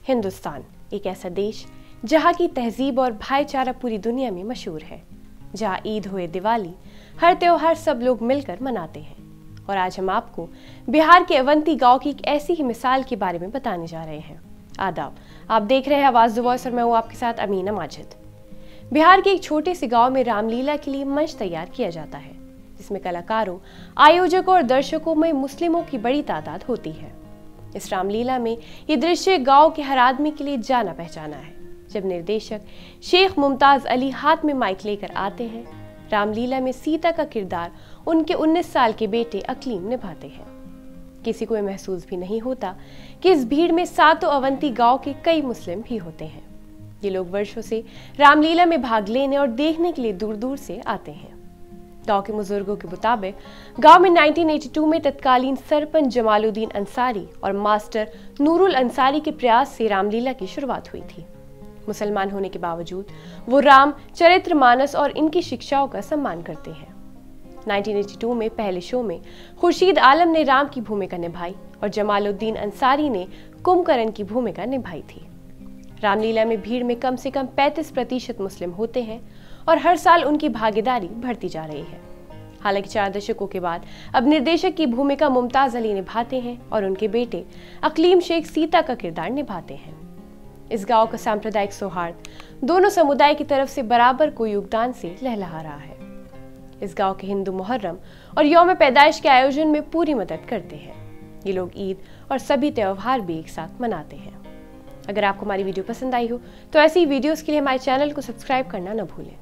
हिंदुस्तान एक ऐसा देश जहाँ की तहजीब और भाईचारा पूरी दुनिया में मशहूर है, जहाँ ईद हो या दिवाली, हर त्योहार सब लोग मिलकर मनाते हैं। और आज हम आपको बिहार के अवंती गांव की एक ऐसी ही मिसाल के बारे में बताने जा रहे हैं। आदाब, आप देख रहे हैं आवाज़ द वॉइस और मैं हूँ आपके साथ अमीना माजिद। बिहार के एक छोटे से गांव में रामलीला के लिए मंच तैयार किया जाता है, जिसमें कलाकारों, आयोजकों और दर्शकों में मुस्लिमों की बड़ी तादाद होती है। इस रामलीला में ये दृश्य गांव के हर आदमी के लिए जाना पहचाना है। जब निर्देशक शेख मुमताज अली हाथ में माइक लेकर आते हैं, रामलीला में सीता का किरदार उनके 19 साल के बेटे अकलीम निभाते हैं। किसी को यह महसूस भी नहीं होता कि इस भीड़ में सातों अवंती गांव के कई मुस्लिम भी होते हैं। ये लोग वर्षों से रामलीला में भाग लेने और देखने के लिए दूर दूर से आते हैं। गांव के बुजुर्गों के मुताबिक गांव में 1982 में तत्कालीन सरपंच जमालुद्दीन अंसारी और मास्टर नूरुल अंसारी के प्रयास से रामलीला की शुरुआत हुई थी। मुसलमान होने के बावजूद वो राम चरित्र मानस और इनकी शिक्षाओं का सम्मान करते हैं। 1982 में पहले शो में खुर्शीद आलम ने राम की भूमिका निभाई और जमालुद्दीन अंसारी ने कुंभकर्ण की भूमिका निभाई थी। रामलीला में भीड़ में कम से कम 35% मुस्लिम होते हैं और हर साल उनकी भागीदारी बढ़ती जा रही है। हालांकि 4 दशकों के बाद अब निर्देशक की भूमिका मुमताज अली निभाते हैं और उनके बेटे अकलीम शेख सीता का किरदार निभाते हैं। इस गांव का सांप्रदायिक सौहार्द दोनों समुदाय की तरफ से बराबर को योगदान से लहलहा रहा है। इस गांव के हिंदू मुहर्रम और यौम पैदाइश के आयोजन में पूरी मदद करते हैं। ये लोग ईद और सभी त्योहार भी एक साथ मनाते हैं। अगर आपको हमारी वीडियो पसंद आई हो तो ऐसी वीडियोस के लिए हमारे चैनल को सब्सक्राइब करना न भूलें।